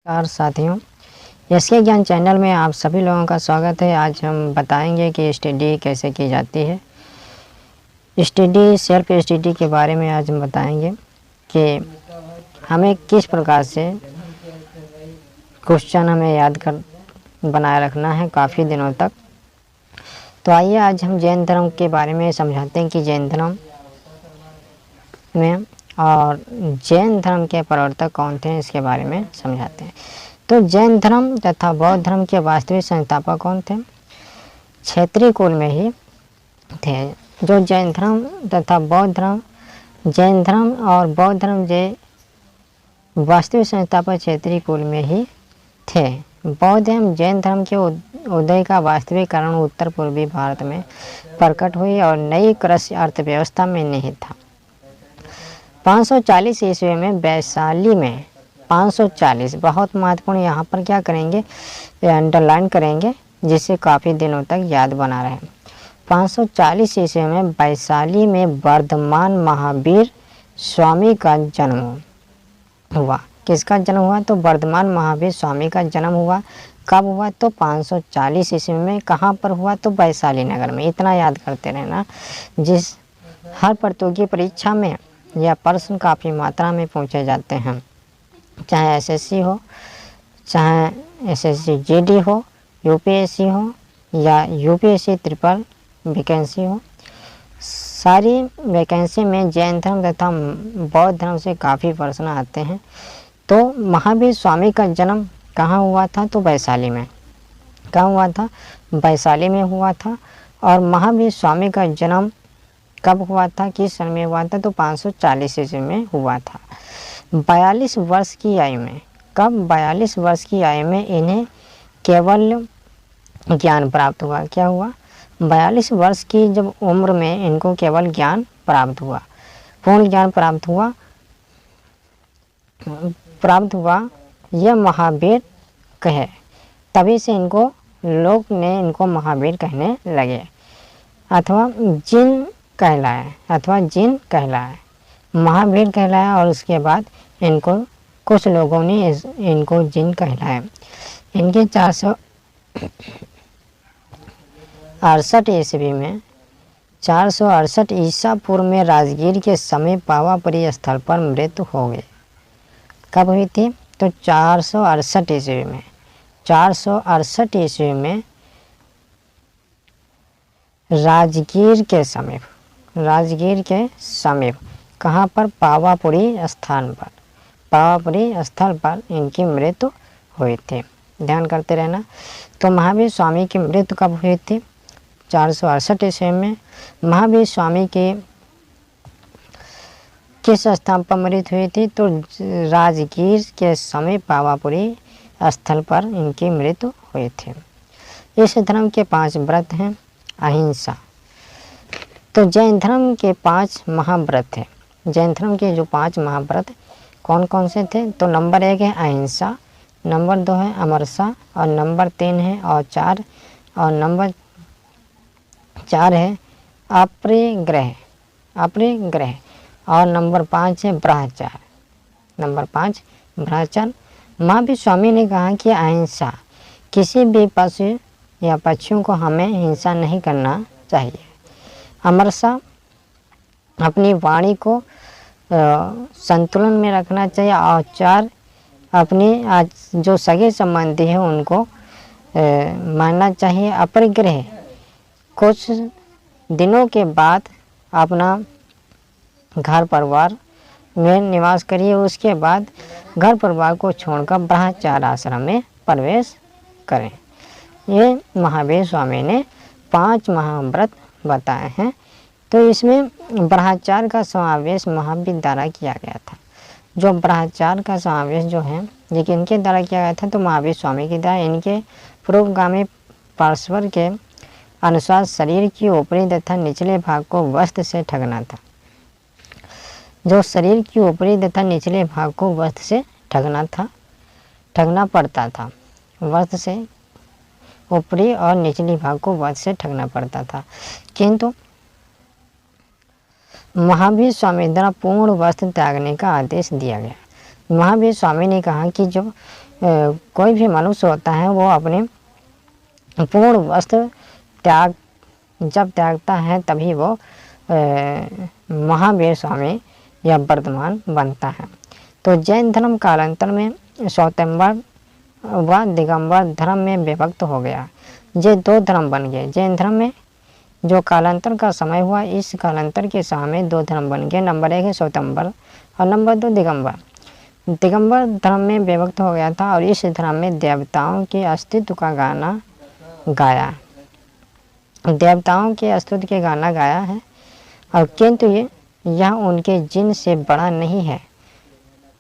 नमस्कार साथियों, एसके ज्ञान चैनल में आप सभी लोगों का स्वागत है। आज हम बताएंगे कि स्टडी कैसे की जाती है। स्टडी सेल्फ स्टडी के बारे में आज हम बताएंगे कि हमें किस प्रकार से क्वेश्चन हमें याद कर बनाए रखना है काफ़ी दिनों तक। तो आइए आज हम जैन धर्म के बारे में समझाते हैं कि जैन धर्म में और जैन धर्म के प्रवर्तक कौन थे, इसके बारे में समझाते हैं। तो जैन धर्म तथा बौद्ध धर्म के वास्तविक संस्थापक कौन थे? क्षेत्रीय कुल में ही थे। जो जैन धर्म तथा बौद्ध धर्म, जैन धर्म और बौद्ध धर्म के वास्तविक संस्थापक क्षेत्रीय कुल में ही थे। बौद्ध एवं जैन धर्म के उदय का वास्तविक कारण उत्तर पूर्वी भारत में प्रकट हुई और नई कृषि अर्थव्यवस्था में निहित था। 540 ईस्वी में वैशाली में 540 बहुत महत्वपूर्ण, यहाँ पर क्या करेंगे, अंडरलाइन करेंगे जिससे काफ़ी दिनों तक याद बना रहे। 540 ईस्वी में वैशाली में वर्धमान महावीर स्वामी का जन्म हुआ। किसका जन्म हुआ? तो वर्धमान महावीर स्वामी का जन्म हुआ। कब हुआ? तो 540 ईस्वी में। कहाँ पर हुआ? तो वैशाली नगर में। इतना याद करते रहना। जिस हर प्रतियोगी परीक्षा में यह प्रश्न काफ़ी मात्रा में पूछे जाते हैं, चाहे एसएससी हो, चाहे एसएससी जीडी हो, यूपीएससी हो या यूपीएससी ट्रिपल वैकेंसी हो। सारी वैकेंसी में जैन धर्म तथा बौद्ध धर्म से काफ़ी प्रश्न आते हैं। तो महावीर स्वामी का जन्म कहाँ हुआ था? तो वैशाली में। कहाँ हुआ था? वैशाली में हुआ था। और महावीर स्वामी का जन्म कब हुआ था, किस सन में हुआ था? तो 540 ईस्वी में हुआ था। 42 वर्ष की आयु में। कब? 42 वर्ष की आयु में इन्हें केवल ज्ञान प्राप्त हुआ। क्या हुआ? 42 वर्ष की जब उम्र में इनको केवल ज्ञान प्राप्त हुआ, पूर्ण ज्ञान प्राप्त हुआ। यह महावीर कहे, तभी से इनको लोग ने इनको महावीर कहने लगे, अथवा जिन कहलाए, महावीर कहलाया। और उसके बाद इनको कुछ लोगों ने इनको जिन कहलाया। इनके 468 ईस्वी में 468 ईसा पूर्व में राजगीर के समीप पावापुरी स्थल पर मृत्यु हो गई। कब हुई थी? तो 468 ईस्वी में। 468 ईस्वी में राजगीर के समीप कहाँ पर? पावापुरी स्थल पर इनकी मृत्यु हुई थी। ध्यान करते रहना। तो महावीर स्वामी की मृत्यु कब हुई थी? 468 ईस्वी में। महावीर स्वामी की किस स्थान पर मृत्यु हुई थी? तो राजगीर के समीप पावापुरी स्थल पर इनकी मृत्यु हुई थी। इस धर्म के 5 व्रत हैं। अहिंसा। तो जैन धर्म के 5 महाव्रत थे। जैन धर्म के जो 5 महाव्रत कौन कौन से थे? तो नंबर 1 है अहिंसा, नंबर 2 है अमरसा, और नंबर 3 है औचार, और नंबर 4 है अपरिग्रह, और नंबर 5 है ब्रह्मचार। महावीर स्वामी ने कहा कि अहिंसा, किसी भी पशु या पक्षियों को हमें हिंसा नहीं करना चाहिए। अमरसा, अपनी वाणी को संतुलन में रखना चाहिए। औचार, अपनी जो सगे संबंधी हैं उनको मानना चाहिए। अपरिग्रह, कुछ दिनों के बाद अपना घर परिवार में निवास करिए, उसके बाद घर परिवार को छोड़कर ब्रह्मचार आश्रम में प्रवेश करें। ये महावीर स्वामी ने 5 महाव्रत बताए हैं। तो इसमें ब्रह्मचार का समावेश महावीर द्वारा किया गया था। जो ब्रह्मचार का समावेश जो है ये किनके द्वारा किया गया था? तो महावीर स्वामी के द्वारा। इनके पूर्वगामी पार्श्वर के अनुसार शरीर की ऊपरी तथा निचले भाग को वस्त्र से ढकना था। जो शरीर की ऊपरी तथा निचले भाग को वस्त्र से ढकना पड़ता था। वस्त्र से ऊपरी और निचली भाग को वस्त्र से ढकना पड़ता था। किंतु महावीर स्वामी द्वारा पूर्ण वस्त्र त्यागने का आदेश दिया गया। महावीर स्वामी ने कहा कि जब कोई भी मनुष्य होता है वो अपने पूर्ण वस्त्र जब त्यागता है तभी वो महावीर स्वामी या वर्धमान बनता है। तो जैन धर्म कालांतर में श्वेतांबर व दिगंबर धर्म में विभक्त हो गया। ये दो धर्म बन गए। जैन धर्म में जो कालांतर का समय हुआ, इस कालांतर के समय में दो धर्म बन गए। नंबर 1 है श्वेतांबर और नंबर 2 दिगंबर। दिगंबर धर्म में विभक्त हो गया था और इस धर्म में देवताओं के अस्तित्व का गाना गाया, देवताओं के अस्तित्व के गाना गाया है। और किंतु यह उनके जिन से बड़ा नहीं है।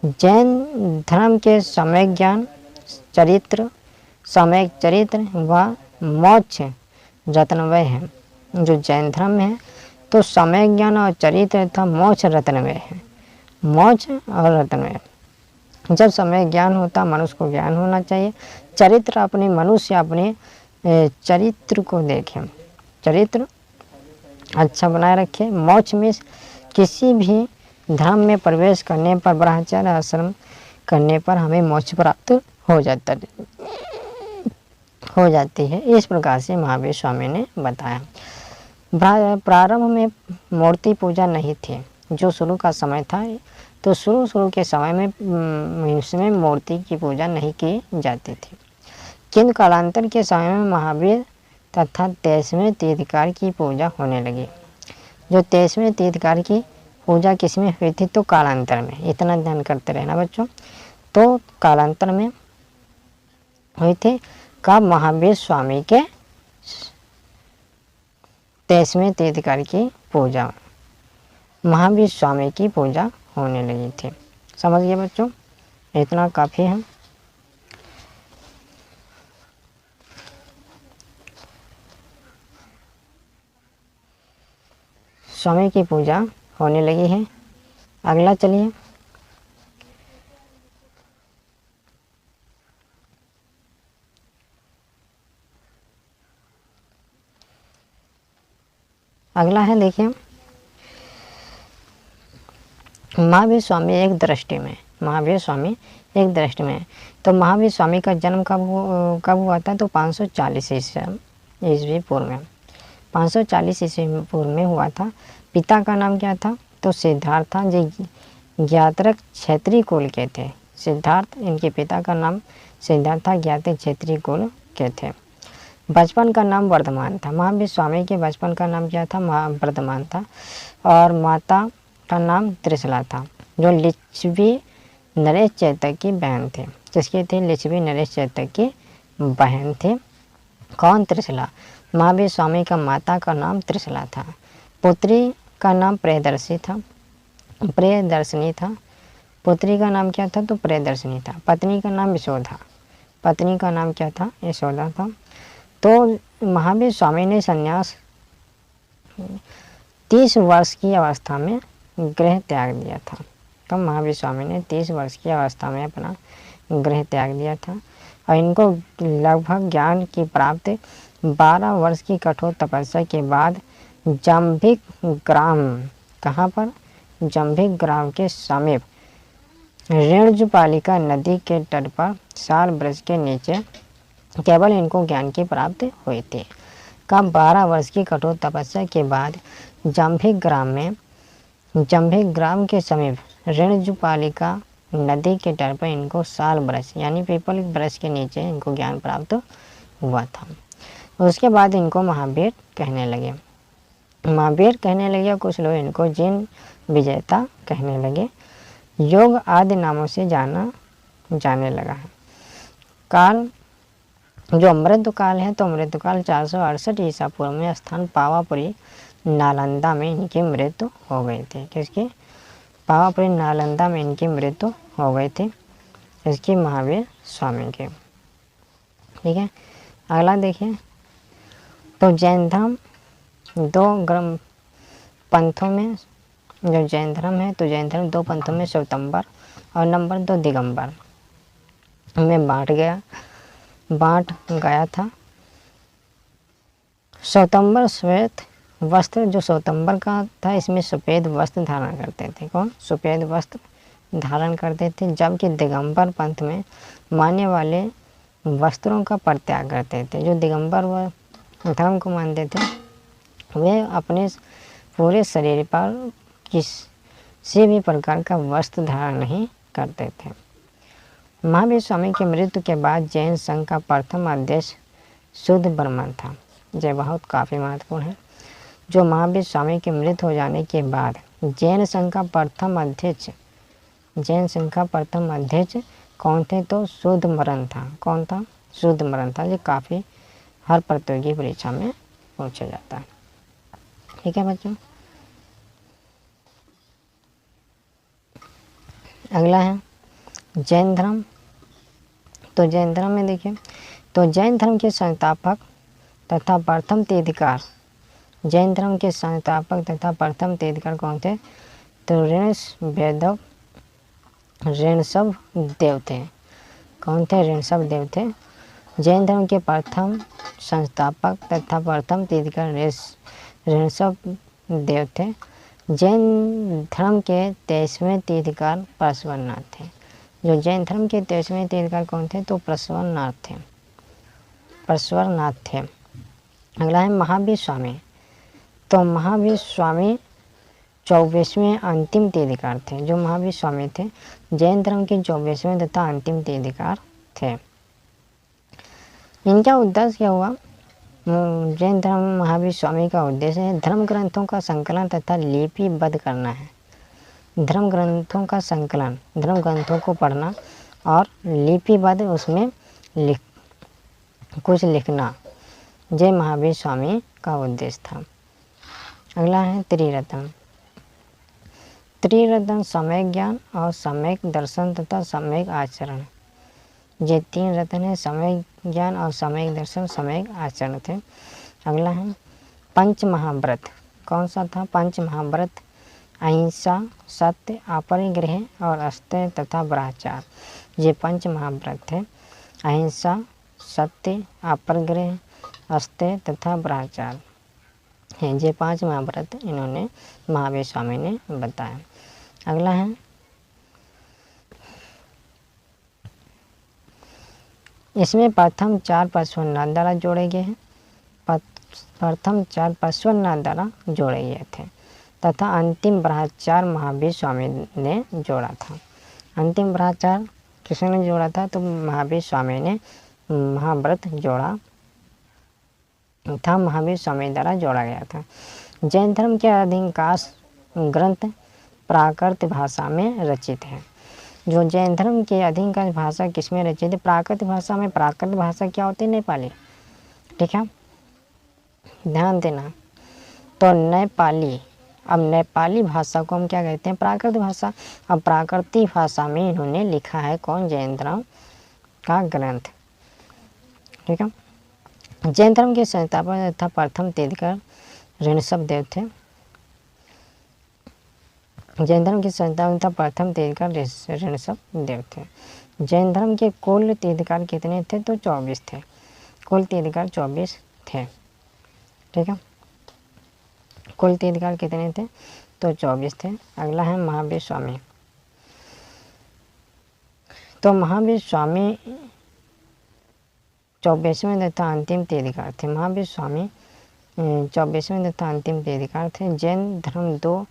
जैन धर्म के सम्यक ज्ञान, चरित्र, सम्यक चरित्र व मोक्ष रत्नमय है। जो जैन धर्म में है तो सम्यक ज्ञान और चरित्र तथा मोक्ष रत्नमय है। मोक्ष और रत्नमय, जब सम्यक ज्ञान होता मनुष्य को ज्ञान होना चाहिए। चरित्र अपने मनुष्य अपने चरित्र को देखें, चरित्र अच्छा बनाए रखे। मोक्ष में किसी भी धर्म में प्रवेश करने पर, ब्रह्मचर्य आश्रम करने पर हमें मोक्ष प्राप्त हो जाती है। इस प्रकार से महावीर स्वामी ने बताया। प्रारंभ में मूर्ति पूजा नहीं थी। जो शुरू का समय था तो शुरू के समय में इसमें मूर्ति की पूजा नहीं की जाती थी। किंतु कालांतर के समय में महावीर तथा 23वें तीर्थकार की पूजा होने लगी। जो 23वें तीर्थकार की पूजा किसमें हुई थी? तो कालांतर में। इतना ध्यान करते रहना बच्चों। तो कालांतर में हुई थी कब? महावीर स्वामी के 23वें तीर्थकार की पूजा, महावीर स्वामी की पूजा होने लगी थी। समझ गए बच्चों? इतना काफ़ी है। स्वामी की पूजा होने लगी है। अगला चलिए, अगला है देखिए महावीर स्वामी एक दृष्टि में। महावीर स्वामी एक दृष्टि में। तो महावीर स्वामी का जन्म कब हुआ था? तो 540 ईस्वी पूर्व में, 540 ईस्वी पूर्व में हुआ था। पिता का नाम क्या था? तो सिद्धार्थ था। जो ज्ञात्रक क्षत्रिय कुल के थे। सिद्धार्थ, इनके पिता का नाम सिद्धार्थ था, ज्ञात्रक क्षत्रिय कुल के थे। बचपन का नाम वर्धमान था। महावीर स्वामी के बचपन का नाम क्या था? वर्धमान था। और माता का नाम त्रिशला था, जो लिच्छवी नरेश चैतक की बहन थे। किसकी थी? लिच्छवी नरेश चैतक की बहन थी। कौन? त्रिशला। महावीर स्वामी का माता का नाम त्रिशला था। पुत्री का नाम प्रियदर्शी था, प्रियदर्शनी था। पुत्री का नाम क्या था? तो प्रियदर्शनी था। पत्नी का नाम यशोदा, पत्नी का नाम क्या था? यशोदा था। तो महावीर स्वामी ने संन्यास 30 वर्ष की अवस्था में गृह त्याग दिया था। तब महावीर स्वामी ने 30 वर्ष की अवस्था में अपना गृह त्याग दिया था। और इनको लगभग ज्ञान की प्राप्ति 12 वर्ष की कठोर तपस्या के बाद जंभिक ग्राम, कहाँ पर? जंभिक ग्राम के समीप रेणुजुपालिका नदी के तट पर साल वृक्ष के नीचे केवल इनको ज्ञान की प्राप्ति हुई थी। कब? 12 वर्ष की कठोर तपस्या के बाद जंभिक ग्राम के समीप रेणुजुपालिका नदी के तट पर इनको साल वृक्ष यानी पीपल वृक्ष के नीचे इनको ज्ञान प्राप्त हुआ था। उसके बाद इनको महावीर कहने लगे। महावीर कहने लगे, कुछ लोग इनको जिन विजेता कहने लगे। योग आदि नामों से जाने लगा है। काल जो अमृतकाल है, तो अमृतकाल 468 ईसा पूर्व में स्थान पावापुरी नालंदा में इनकी मृत्यु हो गई थी। किसकी? पावापुरी नालंदा में इनकी मृत्यु हो गई थी, इसकी महावीर स्वामी के। ठीक है, अगला देखिए। तो जैन धर्म 2 पंथों में, जो जैन धर्म है तो जैन धर्म 2 पंथों में श्वेतांबर और नंबर 2 दिगंबर में बांट गया था। श्वेतांबर श्वेत वस्त्र, जो श्वेतांबर का था इसमें सफ़ेद वस्त्र धारण करते थे। कौन? सफ़ेद वस्त्र धारण करते थे, जबकि दिगंबर पंथ में मानने वाले वस्त्रों का परित्याग करते थे। जो दिगंबर व धर्म को मानते थे वे अपने पूरे शरीर पर किसी भी प्रकार का वस्त्र धारण नहीं करते थे। महावीर स्वामी की मृत्यु के बाद जैन संघ का प्रथम अध्यक्ष शुद्ध ब्रह्मण था। यह बहुत काफ़ी महत्वपूर्ण है। जो महावीर स्वामी की मृत्यु हो जाने के बाद जैन संघ का प्रथम अध्यक्ष कौन थे? तो शुद्ध मरण था। कौन था? शुद्ध मरण था। ये काफ़ी हर प्रतियोगी परीक्षा में पूछा जाता है। ठीक है बच्चों। अगला है जैन धर्म। तो जैन धर्म में देखिए, तो जैन धर्म के संस्थापक तथा प्रथम तीर्थंकर, जैन धर्म के संस्थापक तथा प्रथम तीर्थंकर कौन थे? तो ऋषभ देव थे। कौन थे? ऋषभ देव थे। जैन धर्म के प्रथम संस्थापक तथा प्रथम तीर्थंकर ऋषभ देव थे। जैन धर्म के 23वें तीर्थंकर प्रश्वरनाथ थे। जो जैन धर्म के 23वें तीर्थंकर कौन थे? तो प्रश्वरनाथ थे। अगला है महावीर स्वामी। तो महावीर स्वामी 24वें अंतिम तीर्थंकर थे। जो महावीर स्वामी थे जैन धर्म के 24वें तथा अंतिम तीर्थंकर थे। इनका उद्देश्य क्या हुआ? जैन धर्म महावीर स्वामी का उद्देश्य है धर्म ग्रंथों का संकलन तथा लिपिबद्ध करना है। धर्म ग्रंथों का संकलन, धर्म ग्रंथों को पढ़ना और लिपिबद्ध उसमें कुछ लिखना, जय महावीर स्वामी का उद्देश्य था। अगला है त्रिरत्न। त्रिरत्न सम्यक ज्ञान और सम्यक दर्शन तथा सम्यक आचरण। ये 3 रत्न है, सम्यक ज्ञान और सम्यक दर्शन, सम्यक आचरण थे। अगला है पंच महाव्रत। कौन सा था? पंच महाव्रत अहिंसा, सत्य, अपरिग्रह और अस्तेय तथा ब्रह्मचार। ये पंच महाव्रत थे। अहिंसा, सत्य, अपरिग्रह, अस्तेय तथा ब्रह्मचार हैं। ये 5 महाव्रत इन्होंने महावीर स्वामी ने बताया। अगला है इसमें प्रथम 4 पार्श्वनाथ द्वारा जोड़े गए हैं। प्रथम 4 पार्श्वनाथ द्वारा जोड़े गए थे तथा अंतिम ब्रह्मचार महावीर स्वामी ने जोड़ा था। अंतिम ब्रह्मचार किसने जोड़ा था? तो महावीर स्वामी ने महाव्रत जोड़ा था, महावीर स्वामी द्वारा जोड़ा गया था। जैन धर्म के अधिकांश ग्रंथ प्राकृत भाषा में रचित है। जो जैन धर्म के अधिकांश भाषा किसमें रचित है? प्राकृत भाषा में। प्राकृत भाषा क्या होती है? नेपाली। ठीक है, ध्यान देना। तो नेपाली, अब नेपाली भाषा को हम क्या कहते हैं? प्राकृत भाषा। अब प्राकृतिक भाषा में इन्होंने लिखा है कौन? जैन धर्म का ग्रंथ। ठीक है। जैन धर्म के संस्थापक तथा प्रथम तीर्थंकर ऋषभ देव थे। जैन धर्म के संस्थापक तथा प्रथम तीर्थंकर ऋषभ देव थे। जैन धर्म के कुल तीर्थंकर कितने थे? तो 24 थे। कुल तीर्थंकर 24 थे। ठीक है, कुल तीर्थंकर कितने थे? तो 24 थे। अगला है महावीर स्वामी। तो महावीर स्वामी 24वें तथा अंतिम तीर्थंकर थे। महावीर स्वामी 24वें तथा अंतिम तीर्थंकर थे। जैन धर्म 2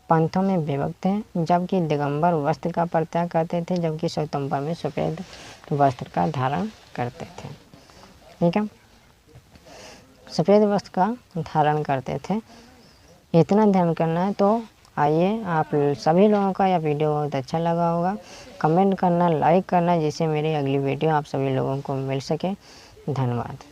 पंथों में विभक्त है, जबकि दिगंबर वस्त्र का परित्याग करते थे, जबकि श्वेतांबर में सफ़ेद वस्त्र का धारण करते थे। ठीक है, सफ़ेद वस्त्र का धारण करते थे। इतना ध्यान करना है। तो आइए, आप सभी लोगों का यह वीडियो बहुत अच्छा लगा होगा। कमेंट करना, लाइक करना, जिससे मेरी अगली वीडियो आप सभी लोगों को मिल सके। धन्यवाद।